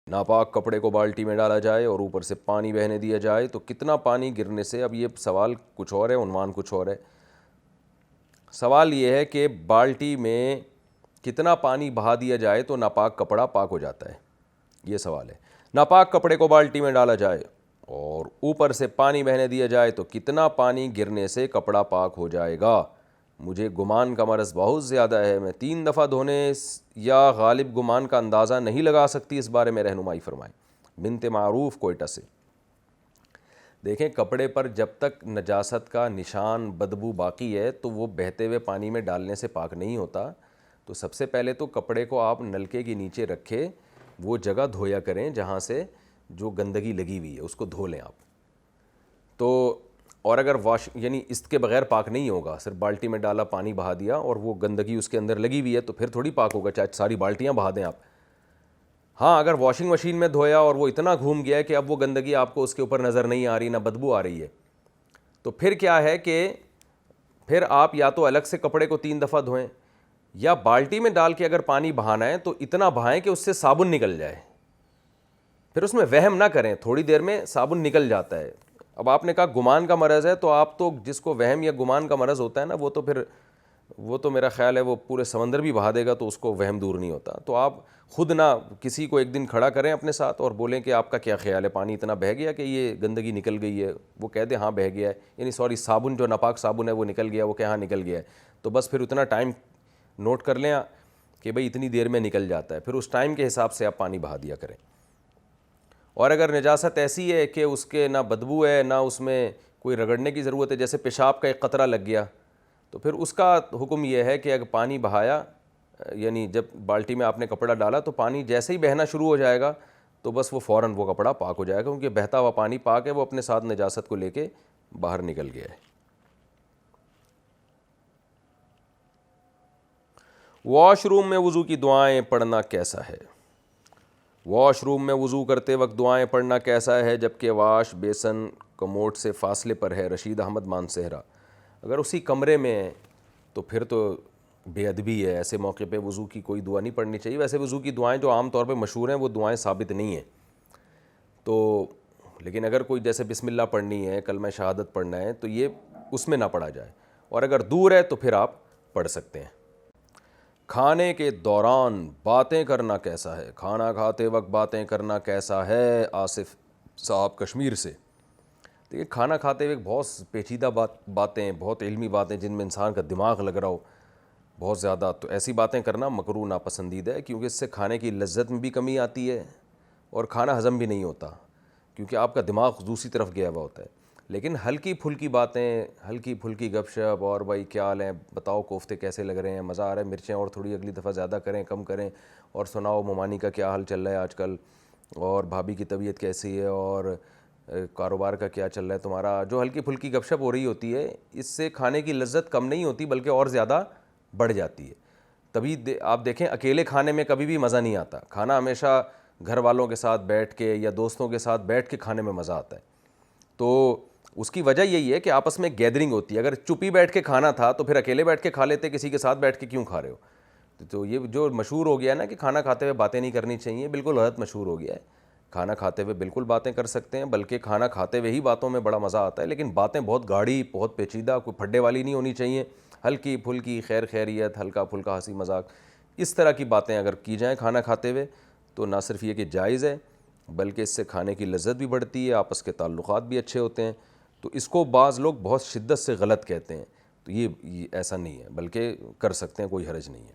ناپاک کپڑے کو بالٹی میں ڈالا جائے اور اوپر سے پانی بہنے دیا جائے تو کتنا پانی گرنے سے، اب یہ سوال کچھ اور ہے، عنوان کچھ اور ہے. سوال یہ ہے کہ بالٹی میں کتنا پانی بہا دیا جائے تو ناپاک کپڑا پاک ہو جاتا ہے، یہ سوال ہے. ناپاک کپڑے کو بالٹی میں ڈالا جائے اور اوپر سے پانی بہنے دیا جائے تو کتنا پانی گرنے سے کپڑا پاک ہو جائے گا؟ مجھے گمان کا مرض بہت زیادہ ہے، میں 3 دفعہ دھونے یا غالب گمان کا اندازہ نہیں لگا سکتی، اس بارے میں رہنمائی فرمائیں. بنت معروف، کوئٹہ سے. دیکھیں، کپڑے پر جب تک نجاست کا نشان، بدبو باقی ہے تو وہ بہتے ہوئے پانی میں ڈالنے سے پاک نہیں ہوتا. تو سب سے پہلے تو کپڑے کو آپ نلکے کے نیچے رکھے وہ جگہ دھویا کریں جہاں سے جو گندگی لگی ہوئی ہے، اس کو دھو لیں آپ. تو اور اگر یعنی اس کے بغیر پاک نہیں ہوگا، صرف بالٹی میں ڈالا، پانی بہا دیا اور وہ گندگی اس کے اندر لگی ہوئی ہے تو پھر تھوڑی پاک ہوگا، چاہے ساری بالٹیاں بہا دیں آپ. ہاں، اگر واشنگ مشین میں دھویا اور وہ اتنا گھوم گیا ہے کہ اب وہ گندگی آپ کو اس کے اوپر نظر نہیں آ رہی، نہ بدبو آ رہی ہے، تو پھر کیا ہے کہ پھر آپ یا تو الگ سے کپڑے کو 3 دفعہ دھوئیں، یا بالٹی میں ڈال کے اگر پانی بہانا ہے تو اتنا بہائیں کہ اس سے صابن نکل جائے. پھر اس میں وہم نہ کریں، تھوڑی دیر میں صابن نکل جاتا ہے. اب آپ نے کہا گمان کا مرض ہے، تو آپ تو جس کو وہم یا گمان کا مرض ہوتا ہے نا، وہ تو میرا خیال ہے وہ پورے سمندر بھی بہا دے گا تو اس کو وہم دور نہیں ہوتا. تو آپ خود نہ کسی کو ایک دن کھڑا کریں اپنے ساتھ اور بولیں کہ آپ کا کیا خیال ہے، پانی اتنا بہہ گیا کہ یہ گندگی نکل گئی ہے؟ وہ کہہ دے ہاں بہہ گیا ہے، یعنی سوری صابن جو ناپاک صابن ہے وہ نکل گیا، وہ کہ ہاں نکل گیا ہے. تو بس پھر اتنا ٹائم نوٹ کر لیں کہ بھئی اتنی دیر میں نکل جاتا ہے، پھر اس ٹائم کے حساب سے آپ پانی بہا دیا کریں. اور اگر نجاست ایسی ہے کہ اس کے نہ بدبو ہے نہ اس میں کوئی رگڑنے کی ضرورت ہے، جیسے پیشاب کا ایک قطرہ لگ گیا، تو پھر اس کا حکم یہ ہے کہ اگر پانی بہایا، یعنی جب بالٹی میں آپ نے کپڑا ڈالا تو پانی جیسے ہی بہنا شروع ہو جائے گا تو بس وہ فوراً وہ کپڑا پاک ہو جائے گا، کیونکہ بہتا ہوا پانی پاک ہے، وہ اپنے ساتھ نجاست کو لے کے باہر نکل گیا ہے. واش روم میں وضو کی دعائیں پڑھنا کیسا ہے؟ واش روم میں وضو کرتے وقت دعائیں پڑھنا کیسا ہے جبکہ واش بیسن کموڈ سے فاصلے پر ہے؟ رشید احمد، مانسہرہ. اگر اسی کمرے میں ہے تو پھر تو بے ادبی ہے، ایسے موقع پہ وضو کی کوئی دعا نہیں پڑھنی چاہیے. ویسے وضو کی دعائیں جو عام طور پہ مشہور ہیں وہ دعائیں ثابت نہیں ہیں. تو لیکن اگر کوئی جیسے بسم اللہ پڑھنی ہے، کلمہ شہادت پڑھنا ہے، تو یہ اس میں نہ پڑھا جائے، اور اگر دور ہے تو پھر آپ پڑھ سکتے ہیں. کھانے کے دوران باتیں کرنا کیسا ہے؟ کھانا کھاتے وقت باتیں کرنا کیسا ہے؟ آصف صاحب، کشمیر سے. دیکھیے، کھانا کھاتے ہوئے بہت پیچیدہ باتیں، بہت علمی باتیں جن میں انسان کا دماغ لگ رہا ہو بہت زیادہ، تو ایسی باتیں کرنا مکروہ، ناپسندیدہ ہے، کیونکہ اس سے کھانے کی لذت میں بھی کمی آتی ہے اور کھانا ہضم بھی نہیں ہوتا، کیونکہ آپ کا دماغ دوسری طرف گیا ہوا ہوتا ہے. لیکن ہلکی پھلکی باتیں، ہلکی پھلکی گپ شپ، اور بھائی کیا حال ہے، بتاؤ کوفتے کیسے لگ رہے ہیں، مزہ آ رہا ہے، مرچیں اور تھوڑی اگلی دفعہ زیادہ کریں کم کریں، اور سناؤ ممانی کا کیا حال چل رہا ہے آج کل، اور بھابھی کی طبیعت کیسی ہے، اور کاروبار کا کیا چل رہا ہے تمہارا. جو ہلکی پھلکی گپ شپ ہو رہی ہوتی ہے، اس سے کھانے کی لذت کم نہیں ہوتی بلکہ اور زیادہ بڑھ جاتی ہے. تبھی آپ دیکھیں اکیلے کھانے میں کبھی بھی مزہ نہیں آتا، کھانا ہمیشہ گھر والوں کے ساتھ بیٹھ کے یا دوستوں کے ساتھ بیٹھ کے کھانے میں مزہ آتا ہے. تو اس کی وجہ یہی ہے کہ آپس میں گیدرنگ ہوتی ہے. اگر چپی بیٹھ کے کھانا تھا تو پھر اکیلے بیٹھ کے کھا لیتے، کسی کے ساتھ بیٹھ کے کیوں کھا رہے ہو؟ تو یہ جو مشہور ہو گیا نا کہ کھانا کھاتے ہوئے باتیں نہیں کرنی چاہیے، بالکل غلط مشہور ہو گیا ہے. کھانا کھاتے ہوئے بالکل باتیں کر سکتے ہیں، بلکہ کھانا کھاتے ہوئے ہی باتوں میں بڑا مزہ آتا ہے، لیکن باتیں بہت گاڑی، بہت پیچیدہ، کوئی پھڈے والی نہیں ہونی چاہیے. ہلکی پھلکی خیر خیریت، ہلکا پھلکا ہنسی مذاق، اس طرح کی باتیں اگر کی جائیں کھانا کھاتے ہوئے تو نہ صرف یہ کہ جائز ہے بلکہ اس سے کھانے کی لذت بھی بڑھتی ہے، آپس کے تعلقات بھی اچھے ہوتے ہیں. تو اس کو بعض لوگ بہت شدت سے غلط کہتے ہیں، تو یہ ایسا نہیں ہے، بلکہ کر سکتے ہیں، کوئی حرج نہیں ہے.